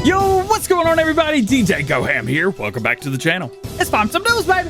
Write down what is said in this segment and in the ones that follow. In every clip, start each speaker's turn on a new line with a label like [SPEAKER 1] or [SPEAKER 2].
[SPEAKER 1] Yo, what's going on everybody? DjGoHam here. Welcome back to the channel. It's Farm Some News, baby.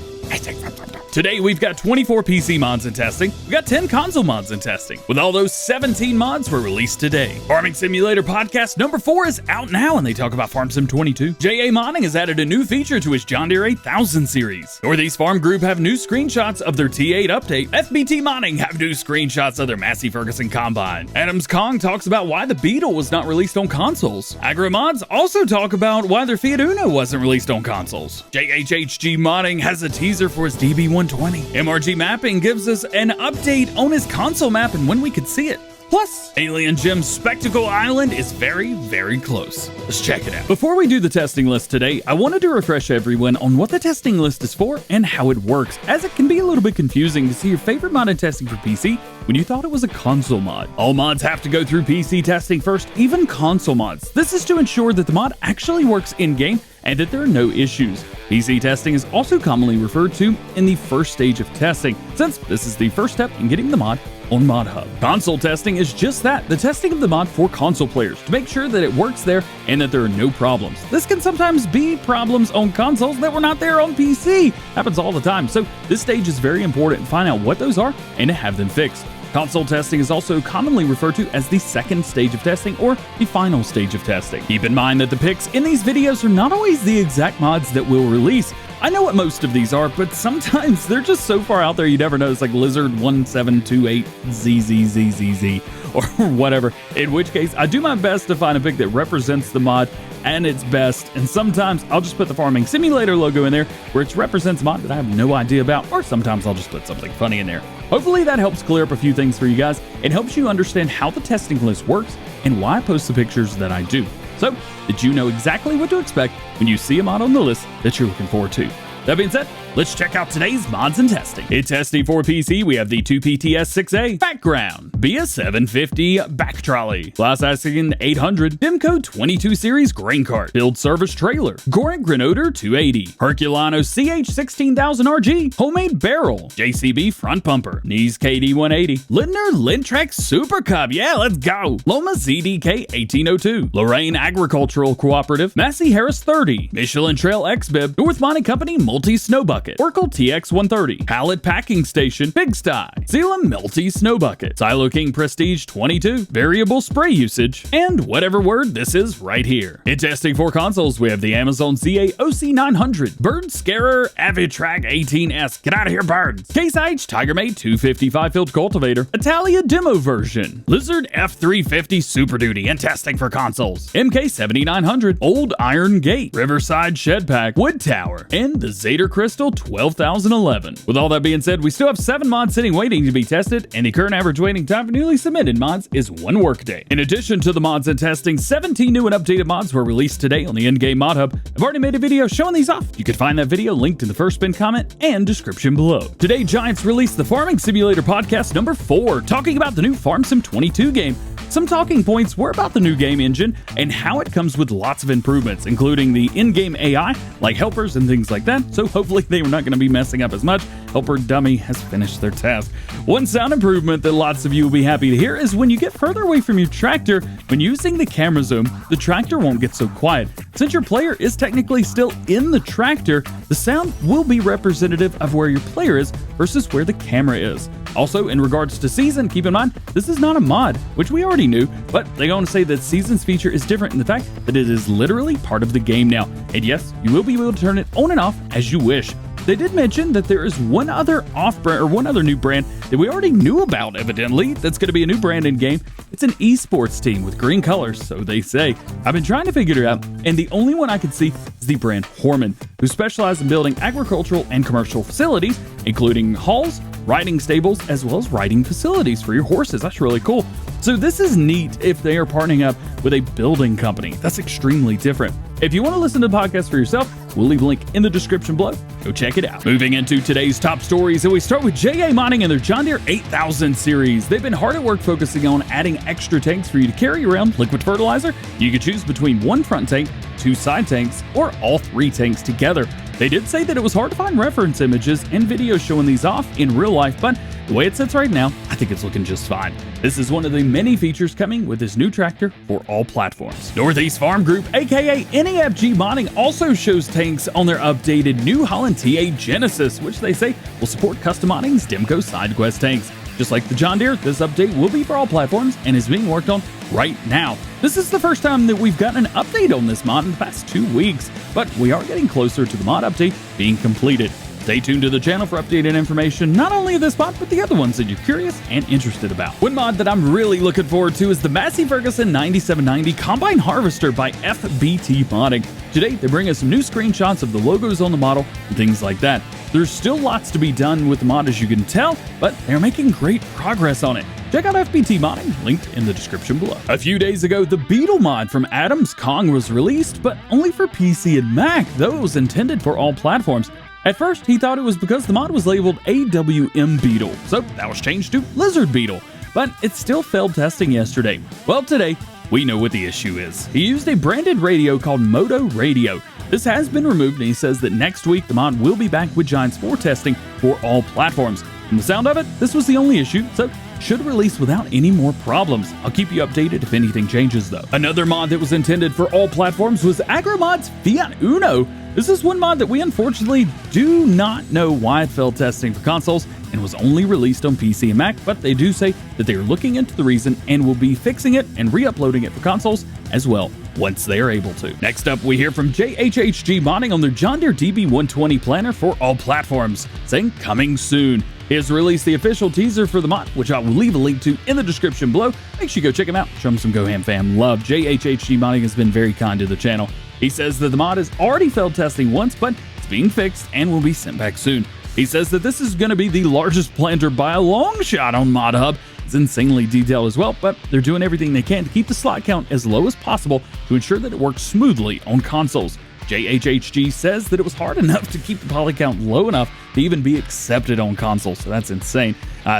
[SPEAKER 1] Today we've got 24 PC mods in testing. We got 10 console mods in testing. With all those, 17 mods were released today. Farming Simulator Podcast number 4 is out now, and they talk about Farm Sim 22. JA Modding has added a new feature to his JD8000 series. Northeast Farm Group have new screenshots of their T8 update. FBT Modding have new screenshots of their Massey Ferguson combine. Adams Kong talks about why the Beetle was not released on consoles. Agra Mods also talk about why their Fiat Uno wasn't released on consoles. JHHG Modding has a teaser for his DB120. MRG Mapping gives us an update on his console map and when we could see it. Plus, Alien Gem's Spectacle Island is very, very close. Let's check it out. Before we do the testing list today, I wanted to refresh everyone on what the testing list is for and how it works, as it can be a little bit confusing to see your favorite mod in testing for PC when you thought it was a console mod. All mods have to go through PC testing first, even console mods. This is to ensure that the mod actually works in-game and that there are no issues. PC testing is also commonly referred to in the first stage of testing, since this is the first step in getting the mod on Mod Hub. Console testing is just that, the testing of the mod for console players to make sure that it works there and that there are no problems. This can sometimes be problems on consoles that were not there on PC. Happens all the time, so this stage is very important to find out what those are and to have them fixed. Console testing is also commonly referred to as the second stage of testing or the final stage of testing. Keep in mind that the picks in these videos are not always the exact mods that we'll release. I know what most of these are, but sometimes they're just so far out there you never know. It's like Lizard1728ZZZZZ or whatever, in which case I do my best to find a pick that represents the mod and its best, and sometimes I'll just put the Farming Simulator logo in there where it represents a mod that I have no idea about, or sometimes I'll just put something funny in there. Hopefully that helps clear up a few things for you guys and helps you understand how the testing list works and why I post the pictures that I do, so that you know exactly what to expect when you see a mod on the list that you're looking forward to. That being said, let's check out today's mods and testing. In testing for PC, we have the 2PTS6A background, BS750 back trolley, Class Asking 800, Demco 22 series grain cart, Build Service trailer, Gorant Grenoder 280, Herculano CH16000RG, homemade barrel, JCB front bumper, Knees KD180, Lindner Lintrex Super Cub, yeah, let's go, Loma ZDK 1802, Lorraine Agricultural Cooperative, Massey Harris 30, Michelin Trail XBib, North Monty Company Multi-Snow Bucket, Oracle TX130, Pallet Packing Station, Pigsty, Zealand Multi Snow Bucket, Silo King Prestige 22, Variable Spray Usage, and whatever word this is right here. In testing for consoles, we have the Amazon ZA OC900, Bird Scarer Avitrack 18S, get out of here birds, Case IH Tigermate 255 Field Cultivator, Italia Demo Version, Lizard F350 Super Duty in testing for consoles, MK7900, Old Iron Gate, Riverside Shed Pack, Wood Tower, and the Zader Crystal 12011. With all that being said, we still have 7 mods sitting waiting to be tested, and the current average waiting time for newly submitted mods is 1 workday. In addition to the mods and testing, 17 new and updated mods were released today on the in-game mod hub. I've already made a video showing these off. You can find that video linked in the first pinned comment and description below. Today, Giants released the Farming Simulator Podcast number 4, talking about the new Farm Sim 22 game. Some talking points were about the new game engine and how it comes with lots of improvements, including the in-game AI, like helpers and things like that, so hopefully they were not going to be messing up as much. Helper Dummy has finished their task. One sound improvement that lots of you will be happy to hear is when you get further away from your tractor, when using the camera zoom, the tractor won't get so quiet. Since your player is technically still in the tractor, the sound will be representative of where your player is versus where the camera is. Also, in regards to season, keep in mind, this is not a mod, which we already knew, but they're going to say that seasons feature is different in the fact that it is literally part of the game now. And yes, you will be able to turn it on and off as you wish. They did mention that there is one other off-brand or one other new brand that we already knew about, evidently, that's going to be a new brand in game. It's an esports team with green colors, so they say. I've been trying to figure it out, and the only one I could see is the brand Horman, who specialize in building agricultural and commercial facilities, including halls, riding stables, as well as riding facilities for your horses. That's really cool. So this is neat if they are partnering up with a building company. That's extremely different. If you want to listen to the podcast for yourself, we'll leave a link in the description below. Go check it out. Moving into today's top stories, and we start with JA Modding and their John Deere 8000 series. They've been hard at work focusing on adding extra tanks for you to carry around liquid fertilizer. You can choose between 1 front tank, 2 side tanks, or all 3 tanks together. They did say that it was hard to find reference images and videos showing these off in real life, but the way it sits right now, I think it's looking just fine. This is one of the many features coming with this new tractor for all platforms. Northeast Farm Group, aka NEFG Modding, also shows tanks on their updated new Holland T8 Genesis, which they say will support custom modding's Demco SideQuest tanks. Just like the John Deere, this update will be for all platforms and is being worked on right now. This is the first time that we've gotten an update on this mod in the past 2 weeks, but we are getting closer to the mod update being completed. Stay tuned to the channel for updated information, not only of this mod, but the other ones that you're curious and interested about. One mod that I'm really looking forward to is the Massey Ferguson 9790 Combine Harvester by FBT Modding. Today, they bring us some new screenshots of the logos on the model and things like that. There's still lots to be done with the mod, as you can tell, but they're making great progress on it. Check out FBT Modding, linked in the description below. A few days ago, the Beetle mod from Adam's Kong was released, but only for PC and Mac, though it was intended for all platforms. At first, he thought it was because the mod was labeled AWM Beetle, so that was changed to Lizard Beetle, but it still failed testing yesterday. Well, today, we know what the issue is. He used a branded radio called Moto Radio. This has been removed, and he says that next week the mod will be back with Giants 4 testing for all platforms. From the sound of it, this was the only issue, so should release without any more problems. I'll keep you updated if anything changes though. Another mod that was intended for all platforms was Agromod's Fiat Uno. This is one mod that we unfortunately do not know why it failed testing for consoles and was only released on PC and Mac, but they do say that they are looking into the reason and will be fixing it and re-uploading it for consoles as well once they are able to. Next up, we hear from JHHG Modding on their John Deere DB120 planner for all platforms, saying coming soon. He has released the official teaser for the mod, which I will leave a link to in the description below. Make sure you go check him out, show him some GoHam fam love. JHHG Modding has been very kind to the channel. He says that the mod has already failed testing once, but it's being fixed and will be sent back soon. He says that this is going to be the largest planter by a long shot on ModHub. It's insanely detailed as well, but they're doing everything they can to keep the slot count as low as possible to ensure that it works smoothly on consoles. JHHG says that it was hard enough to keep the poly count low enough to even be accepted on consoles, so that's insane.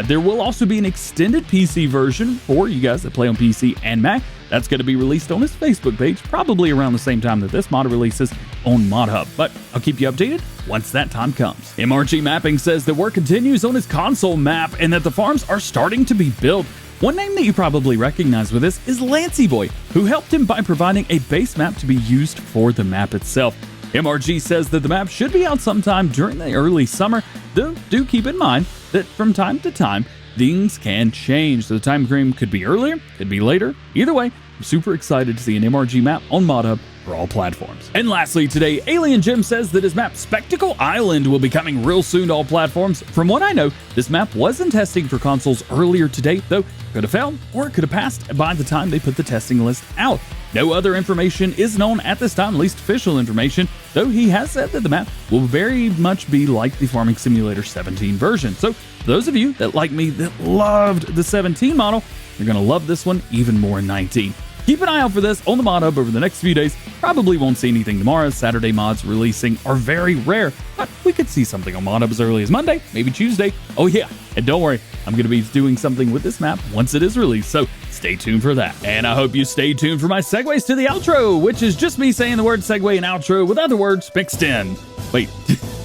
[SPEAKER 1] There will also be an extended PC version for you guys that play on PC and Mac. That's going to be released on his Facebook page, probably around the same time that this mod releases on ModHub, but I'll keep you updated once that time comes. MRG Mapping says that work continues on his console map and that the farms are starting to be built. One name that you probably recognize with this is Lancey Boy, who helped him by providing a base map to be used for the map itself. MRG says that the map should be out sometime during the early summer, though do keep in mind that from time to time, things can change. So the time frame could be earlier, could be later. Either way, I'm super excited to see an MRG map on ModHub for all platforms. And lastly today, Alien Jim says that his map Spectacle Island will be coming real soon to all platforms. From what I know, this map was in testing for consoles earlier today, though could have failed or it could have passed by the time they put the testing list out. No other information is known at this time, at least official information, though he has said that the map will very much be like the Farming Simulator 17 version. So for those of you that like me that loved the 17 model, you're going to love this one even more in 19. Keep an eye out for this on the ModHub over the next few days. Probably won't see anything tomorrow. Saturday mods releasing are very rare, but we could see something on ModHub as early as Monday, maybe Tuesday. Oh yeah, and don't worry, I'm going to be doing something with this map once it is released, so stay tuned for that. And I hope you stay tuned for my segues to the outro, which is just me saying the word segue and outro with other words mixed in. Wait,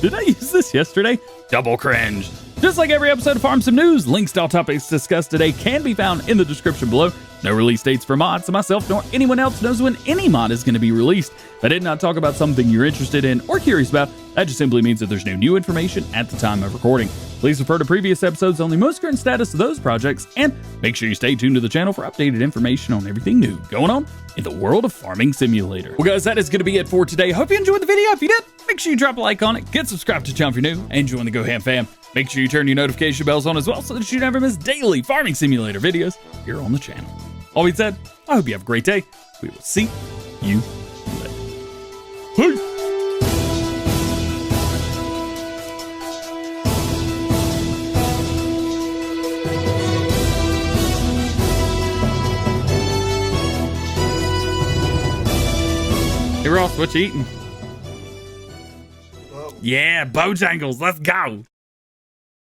[SPEAKER 1] did I use this yesterday? Double cringe. Just like every episode of Farm Sim News, links to all topics discussed today can be found in the description below. No release dates for mods, so myself nor anyone else knows when any mod is going to be released. If I did not talk about something you're interested in or curious about, that just simply means that there's no new information at the time of recording. Please refer to previous episodes on the most current status of those projects, and make sure you stay tuned to the channel for updated information on everything new going on in the world of Farming Simulator. Well guys, that is going to be it for today. Hope you enjoyed the video. If you did, make sure you drop a like on it, get subscribed to the channel if you're new, and join the GoHam fam. Make sure you turn your notification bells on as well so that you never miss daily Farming Simulator videos here on the channel. All being said, I hope you have a great day. We will see you later. Peace! Hey Ross, what you eating? Yeah, Bojangles, let's go.